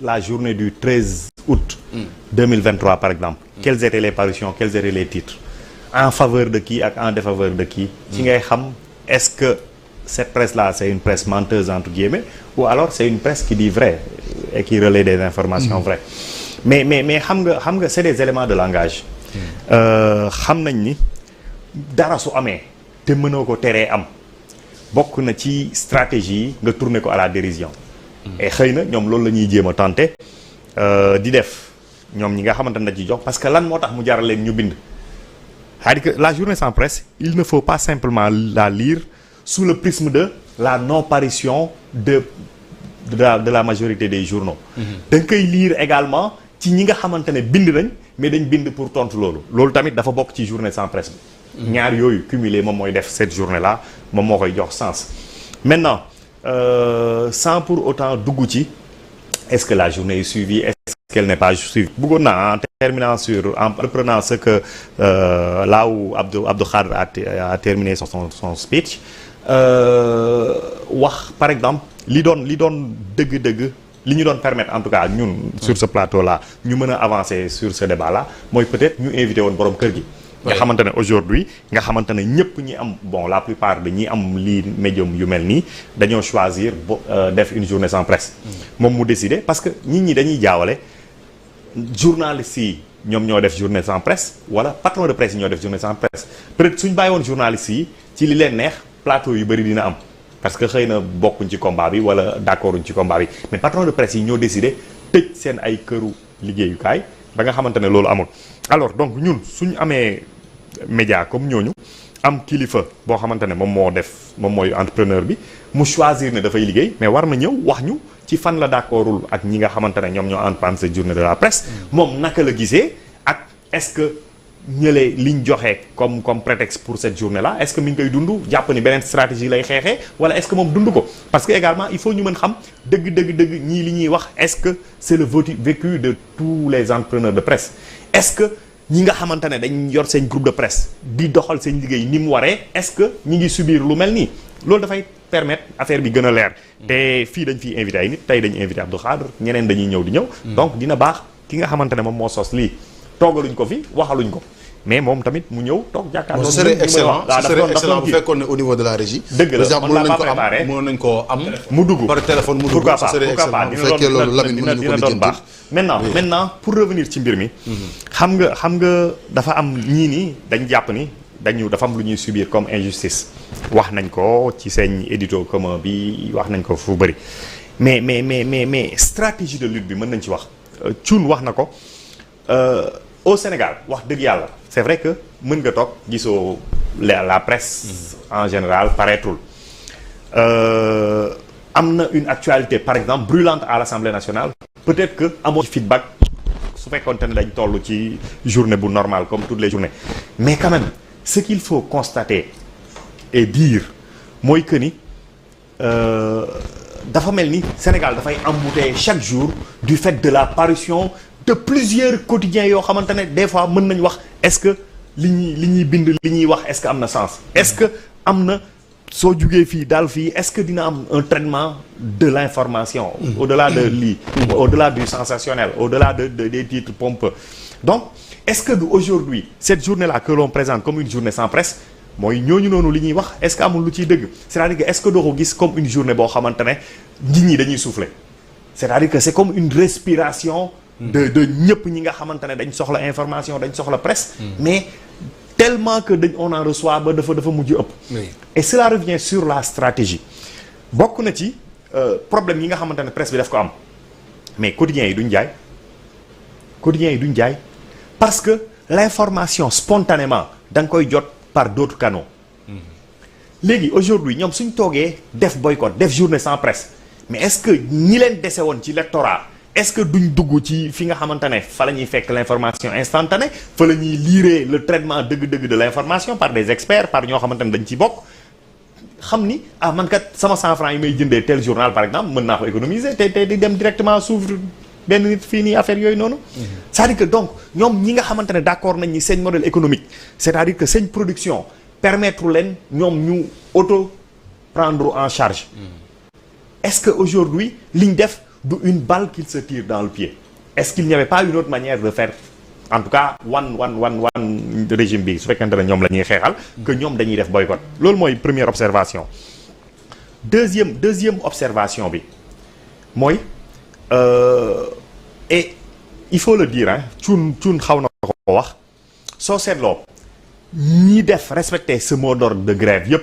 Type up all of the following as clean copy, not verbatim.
la journée du 13 août 2023 par exemple, quelles étaient les parutions, quels étaient les titres, en faveur de qui ak en défaveur de qui, ci ngay xam est-ce que cette presse-là c'est une presse menteuse entre guillemets ou alors c'est une presse qui dit vrai et qui relaie des informations vraies. Mais xam nga c'est des éléments de langage. xam nañ ni dara su amee te mënoo ko teree am bokk na ci stratégie nga tourner ko à la dérision. et xëy na ñoom loolu la ñuy jéem a tenter di def ñoom ñi nga xamante ne ci jox parce que lan moo tax mu jaral leen ñu bind. c'est-à-dire que la journée sans presse il ne faut pas simplement la lire sous le prisme de la non-parution de la majorité des journaux. da nga koy lire également ci ñi nga xamante ne bind nañ mais dañ bind pour tontu loolu tamit dafa bokk ci journée sans presse bi. ñaar yooyu cumulé moom mooy def cette journée là moom moo koy jox sens. maintenant sans pour autant dugg ci est-ce que la journée est suivie est-ce qu'elle n'est pas suivie. bëggoon naa en reprenant ce que là où Abdou Khadre a terminé son speech wax par exemple li doon dëgg-dëgg. li ñu doon permettre en tout cas ñun sur ce plateau là ñu mën a avancer sur ce débat là mooy peut-être ñu invité woon borom kër gi nga xamante ne aujourd'hui nga xamante ne ñëpp ñi am bon la plupart de ñi am lii médium yu mel nii dañoo choisir def une journée sans presse moom mu décider parce que nit ñi dañuy jaawale journalistes yi ñoom ñoo def journée sans presse wala patron de presse yi ñoo def journée sans presse peut-être suñ bàyyi woon journalistes yi ci li leen neex plateau yu bëri dina am parce que xëy na bokkuñ ci combat bi wala d'accorduñ ci combat bi mais patron de presse yi ñoo décidé tëj seen ay këru liggéeyukaay ba nga xamante ne loolu amul. alors donc ñun suñu amee média comme ñooñu am kilifa boo xamante ne moom mooy entrepreneur bi mu choisir ne dafay liggéey mais war na ñëw wax ñu ci fan la d'accordul ak ñi nga xamante ne ñoom ñoo entreprendre cette journée de la presse. moom naka la gisee ak est-ce que. ñëlee liñ joxe comme prétexte pour cette journée là est-ce que mi ngi koy dund jàpp ni beneen stratégie lay xeexee wala est-ce que moom dund ko parce que également il faut ñu mën xam dëgg ñii li ñuy wax est-ce que c'est le vécu de tous les entrepreneurs de presse est-ce que ñi nga xamante ne dañ yor seen groupe de presse di doxal seen liggéey ni mu waree est-ce que ñi ngi subir lu mel nii loolu dafay permettre affaire bi gën a leer te fii dañ fiy invité ay nit tey dañu invité Abdou Khadre ñeneen dañuy ñëw di ñëw donc dina baax ki nga xamante ne moom moo sos lii toogaluñ ko fi waxaluñ ko mais moom tamit mu ñëw toog jàkkaarloo. ce serait excellent bu fekkoon ne au niveau de la régie. dëgg la on l'a pas préparé mën nañ koo am. mu dugg par téléphone mu dugg. ce serait excellent bu fekkee loolu Lamine mën nañu ko lijjanti. baax maintenant pour revenir ci mbir mi. xam nga dafa am ñii nii dañ jàpp ni dafa am lu ñuy subir comme injustice. wax nañ ko ci seen édito commun bi wax nañ ko fu bëri mais stratégie de lutte bi mën nañ ci wax. Thioune wax na ko. Au Sénégal wax dëgg yàlla c'est vrai que mën nga toog gisoo la presse en général paraîtul am na une actualité par exemple brûlante à l'Assemblée nationale peut-être que amoo feedback su fekkoonte ne dañ toll ci journée bu normale comme toutes les journées mais quand même ce qu'il faut constater et dire mooy que ni dafa mel ni Sénégal dafay embouteillé chaque jour du fait de la parution de plusieurs quotidiens yoo xamante ne des fois mën nañu wax est-ce que li ñuy bind li ñuy wax est-ce que am na sens est-ce que am na soo jugee fii daal fii est-ce que dina am un traitement de l'information au-delà de lii au-delà du sensationnel au-delà des titres pompeux donc est-ce que aujourd'hui cette journée-là que l'on présente comme une journée sans presse mooy ñooñu noonu li ñuy wax est-ce que amul lu ciy dëgg c'est-à-dire que est-ce que doo ko gis comme une journée boo xamante ne nit ñi dañuy souffler c'est-à-dire que c'est comme une respiration de ñëpp ñi nga xamante ne dañ soxla information dañ soxla presse mais tellement que on en reçoit ba dafa mujj ëpp et cela revient sur la stratégie bokk na ci problème yi nga xamante ne presse bi daf ko am mais quotidiens yi duñ jaay parce que l'information spontanément da nga koy jot par d'autres canaux léegi aujourd'hui ñoom suñ toogee def boycott def journée sans presse mais est-ce que ñi leen dese woon ci lectorat est-ce que duñ dugg ci fi nga xamante ne fa la ñuy fekk l'information instantanée fa la ñuy lire le traitement dëgg-dëgg de l'information par des experts par ñoo xamante ne dañ ci bokk xam ni man kat sama 100 francs yi may jëndee tel journal par exemple mën naa ko économiser te di dem directement s'ouvre benn nit fii nii affaire yooyu noonu. c'est-à-dire que donc ñoom ñi nga xamante ne d'accord nañ ni seen modèle économique c'est-à-dire que seen production permettre leen ñoom ñu auto prendre en charge. Est-ce que aujourd'hui liñ def du une balle qu'il se tire dans le pied. Est-ce qu'il n'y avait pas une autre manière de faire en tout cas wan régime bi su fekkente ne ñoom la ñuy xeexal que ñoom dañuy def boycott. Loolu mooy première observation. Deuxième observation bi mooy et il faut le dire cuun xaw na ko wax soo seetloo ñi def respecter ce mot d'ordre de grève yépp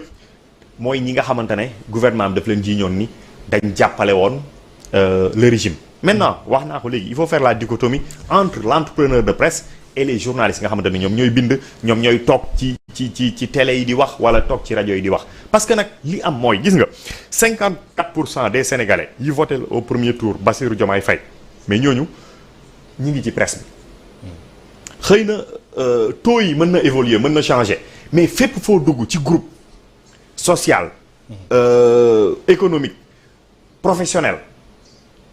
mooy ñi nga xamante ne gouvernement bi daf leen jiiñoon ni dañ jàppale woon le régime. Maintenant wax naa ko léegi il faut faire la dichotomie entre l'entrepreneur de presse et les journalistes nga xamante ne ñoom ñooy bind ñoom ñooy toog ci télé yi di wax wala toog ci rajo yi di wax. Parce que nag li am mooy gis nga 54% des Sénégalais yi voté au premier tour Bassirou Diomaye Faye mais ñooñu ñi ngi ci presse bi xëy na taux yi mën na évoluer mën na changer mais fépp foo dugg ci groupe social économique professionnel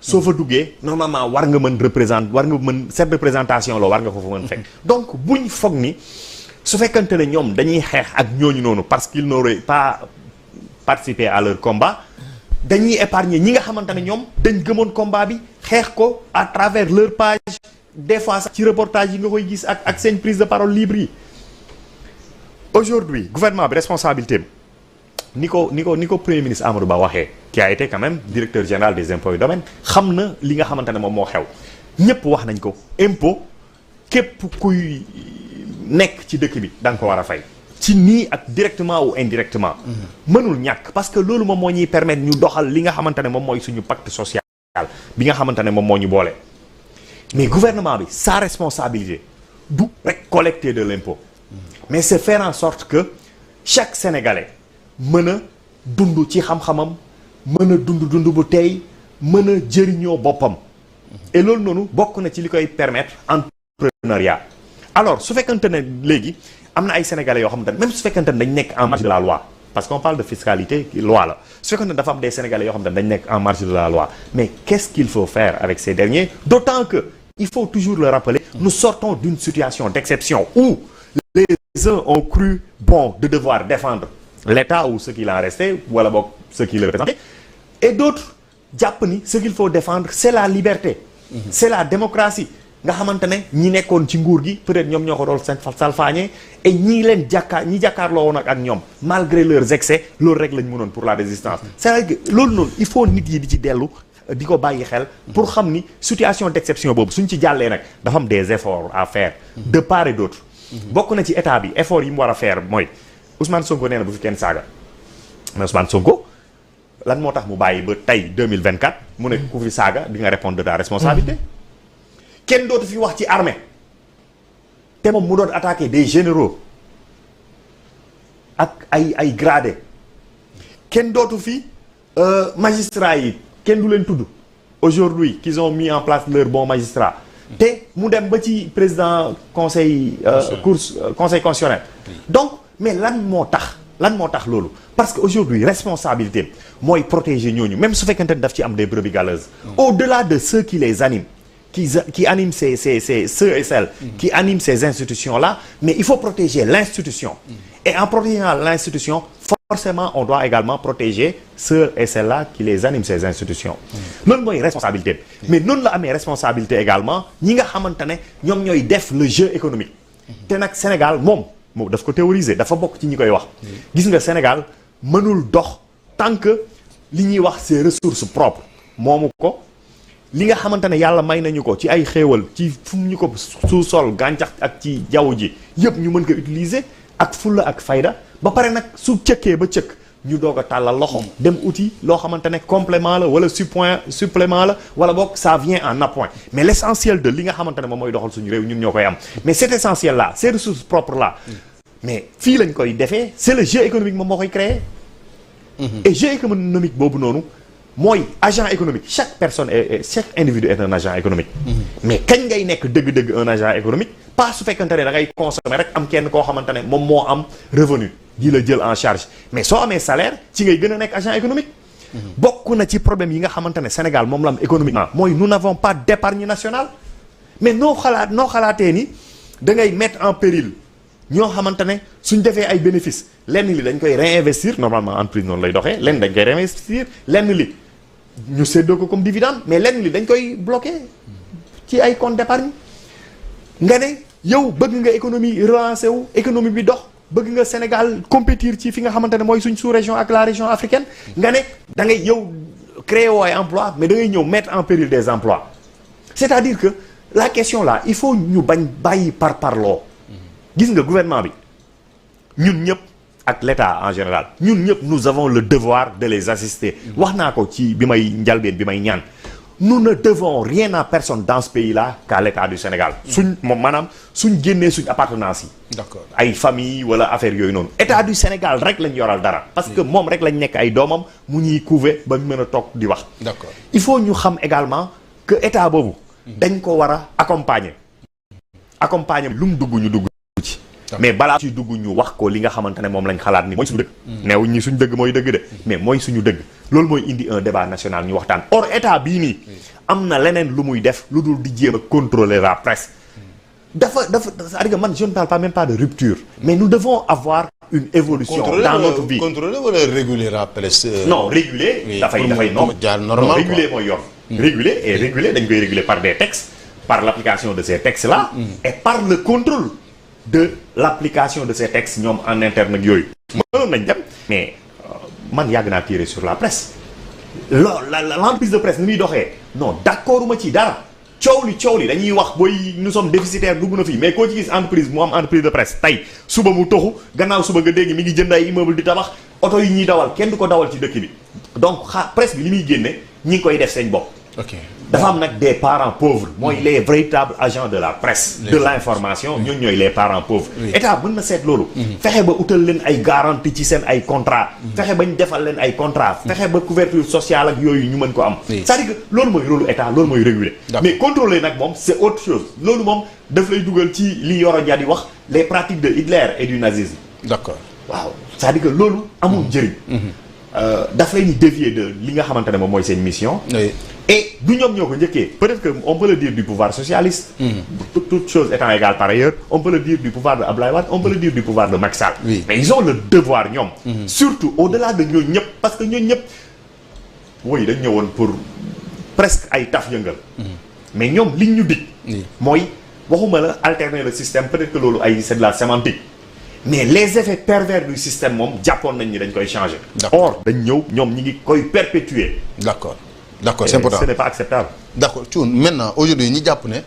soo fa duggee normalement war nga mën cette représentation la war nga ko fa mën fekk. Donc buñ foog ni su fekkante ne ñoom dañuy xeex ak ñooñu noonu parce qu'ils n'auraient pas participé à leur combat dañuy épargner ñi nga xamante ne ñoom dañ gëmoon combat bi xeex ko à travers leur page des fois sax ci reportage yi nga koy gis ak seen prise de parole libre yi. Aujourd'hui gouvernement bi responsabilité ni ko premier ministre Amadou Ba waxee qui a été quand même directeur général des impôts et domaines xam na li nga xamante ne moom moo xew ñëpp wax nañ ko impôt képp kuy nekk ci dëkk bi da nga ko war a fay ci nii ak directement ou indirectement mënul ñàkk parce que loolu moom moo ñuy permettre ñu doxal li nga xamante ne moom mooy suñu pacte social bi nga xamante ne moom moo ñu boole mais gouvernement bi sa responsabilité du rek collecter de l'impôt mais c'est faire en sorte que chaque Sénégalais mën a dund ci xam-xamam mën a dund bu tey mën a jëriñoo boppam et loolu noonu bokk na ci li koy permettre entrepreneuriat. Alors su fekkante ne léegi am na ay sénégalais yoo xamante ne même su fekkante ne dañ nekk en marge de la loi parce qu'on parle de fiscalité loi la su fekkante ne dafa am des sénégalais yoo xamante ne dañ nekk en marge de la loi mais qu'est-ce qu'il faut faire avec ces derniers d'autant que il faut toujours le rappeler nous sortons d'une situation d'exception où les uns ont cru bon de devoir défendre l'État ou ce qu'il en restait wala boog ce qui le représentait et d'autres jàpp ni ce qu'il faut défendre c'est la liberté c'est la démocratie nga xamante ne ñi nekkoon ci nguur gi peut-être ñoom ñoo ko doon seen salfaañee et ñi jàkkaarloo woon ak ñoom malgré leurs excès loolu rek lañ mënoon pour la résistance c'est-à-dire que loolu noonu il faut nit yi di ci dellu di ko bàyyi xel pour xam ni situation d'exception boobu suñ ci jàllee nag dafa am des efforts à faire de part et d'autre bokk na ci état bi effort yi mu war a faire mooy Ousmane Sonko nee na bu fi kenn saaga mais Ousmane Sonko lan moo tax mu bàyyi ba tey 2024 mu ne ku fi saaga di nga répondre de ta responsabilité kenn dootu fi wax ci armée te moom mu doon attaquer des généraux ak ay gradés kenn dootu fi magistrats yi kenn du leen tudd aujourd'hui qu'ils ont mis en place leurs bons magistrats te mu dem ba ci président conseil conseil constitutionnel donc mais lan moo tax loolu parce que aujourd'hui responsabilité mooy protéger ñooñu même su fekkente ne daf ci am des brebis galeuses au-delà de ceux qui les animent qui animent ceux et celles qui animent ces institutions-là mais il faut protéger l'institution et en protégeant l'institution forcément on doit également protéger ceux et celles-là qui les animent ces institutions loolu mooy responsabilité mais noonu la amee responsabilité également ñi nga xamante ne ñoom ñooy def le jeu économique te nag Sénégal moom daf ko théoriser dafa bokk ci ñi koy wax gis nga Sénégal mënul dox tant que li ñuy wax ses ressources propres moomu ko li nga xamante ne yàlla may nañu ko ci ay xéewal ci fu ñu ko sous-sol gàncax ak ci jaww ji yëpp ñu mën ko utiliser ak fulla ak fayda ba pare nag su cëkkee ba cëkk ñu doog a tàllal loxo dem outil loo xamante ne complément la wala supplément la wala boog ça vient en appoint mais l'essentiel de li nga xamante ne moom mooy doxal suñu réew ñun ñoo koy am mais cet essentiel là ces ressources propres là mais fii lañ koy defee c'est le jeu économique moom moo koy créer et jeu économique boobu noonu mooy agent économique chaque personne et chaque individu est un agent économique mais kañ ngay nekk dëgg-dëgg un agent économique pas su fekkante ne da ngay consommer rek am kenn koo xamante ne moom moo am revenu di la jël en charge mais soo amee salaire ci ngay gën a nekk agent économique bokk na ci problème yi nga xamante ne Sénégal moom la am économiquement mooy nous n'avons pas d'épargne nationale mais noo xalaatee ni da ngay mettre en péril ñoo xamante ne suñ defee ay bénéfices lenn li dañ koy réinvestir normalement entreprise noonu lay doxee lenn dañ koy réinvestir lenn li ñu séddoo ko comme dividende mais lenn li dañ koy bloqué ci ay compte d'épargne nga ne yow bëgg nga économie relancé wu économie bi dox bëgg nga Sénégal compétir ci fi nga xamante ne mooy suñ sous-région ak la région africaine nga ne da ngay yow créer woo ay emploi mais da ngay ñëw mettre en péril des emplois c'est-à-dire que la question là il faut ñu bañ bàyyi parloo gis nga gouvernement bi ñun ñëpp ak l'État en général ñun ñëpp nous avons le devoir de les assister wax naa ko ci bi may njalbeen bi may ñaan nous ne devons rien à personne dans ce pays-là qu'à l'État du Sénégal suñ moom maanaam suñ génnee suñ appartenance yi d'accord ay famille wala affaire yooyu noonu État du Sénégal rek lañ yoral dara parce que moom rek lañ nekk ay doomam mu ñuy couver ba ñu mën a toog di wax d'accord il faut ñu xam également que État boobu dañ ko war a accompagner lu mu dugg ñu dugg ci mais balaa ci dugg ñu wax ko li nga xamante ne moom lañ xalaat ni mooy suñu dëgg neewuñ ñi suñu dëgg mooy dëgg de mais mooy suñu dëgg loolu mooy indi un débat national ñu waxtaan or état bii nii am na leneen lu muy def lu dul di jéem a contrôler la presse dafa c'est-à-dire que man je ne parle pas même pas de rupture mais nous devons avoir une évolution dans notre vie contrôler wala réguler la presse non réguler dafay non réguler mooy yoon réguler et réguler dañ koy réguler par des textes par l'application de ces textes là et par le contrôle de l'application de ces textes ñoom en interne ak yooyu mënoon nañ dem mais man yàgg naa tirer sur la presse l'entreprise de presse ni muy doxee non d'accord ma ci dara coow li dañuy wax booy nous sommes déficitaires dugg na fii mais koo ci gis entreprise mu am entreprise de presse tey suba mu toxu gannaaw suba nga dégg mi ngi jënd ay immeuble di tabax oto yi ñuy dawal kenn du ko dawal ci dëkk bi donc presse bi li muy génne ñi ngi koy def seen bopp dafa am nag des parents pauvres mooy les véritables agents de la presse de l'information ñooñu ñooy les parents pauvres état mën na seet loolu fexe ba utal leen ay garantie ci seen ay contrat fexe bañ defal leen ay contrat fexe ba couverture sociale ak yooyu ñu mën ko am c'est-à-dire que loolu mooy rôle état loolu mooy réguler mais contrôler nag moom c'est autre chose loolu moom daf lay dugal ci li Yoro Dia di wax les pratiques de Hitler et du nazisme d'accord waaw c'est-à-dire que loolu amul njëriñ daf lay ñu dévier de li nga xamante ne moom mooy seen mission et du ñoom ñoo ko njëkkee peut-être que on peut le dire du pouvoir socialiste toute chose étant égale par ailleurs on peut le dire du pouvoir de Abdoulaye Wade on peut le dire du pouvoir de Macky Sall mais ils ont le devoir ñoom surtout au-delà de ñooñu ñëpp parce que ñooñu ñëpp woy dañ ñëwoon pour presque ay taf yëngal mais ñoom liñ ñu dig mooy waxuma la alterner le système peut-être que loolu ay c'est de la sémantique mais les effets pervers du système moom jàppoon nañ ni dañ koy changer or dañ ñëw ñoom ñi ngi koy perpétuer d'accord c'est important ce n'est pas acceptable d'accord Thioune maintenant aujourd'hui ñi jàpp ne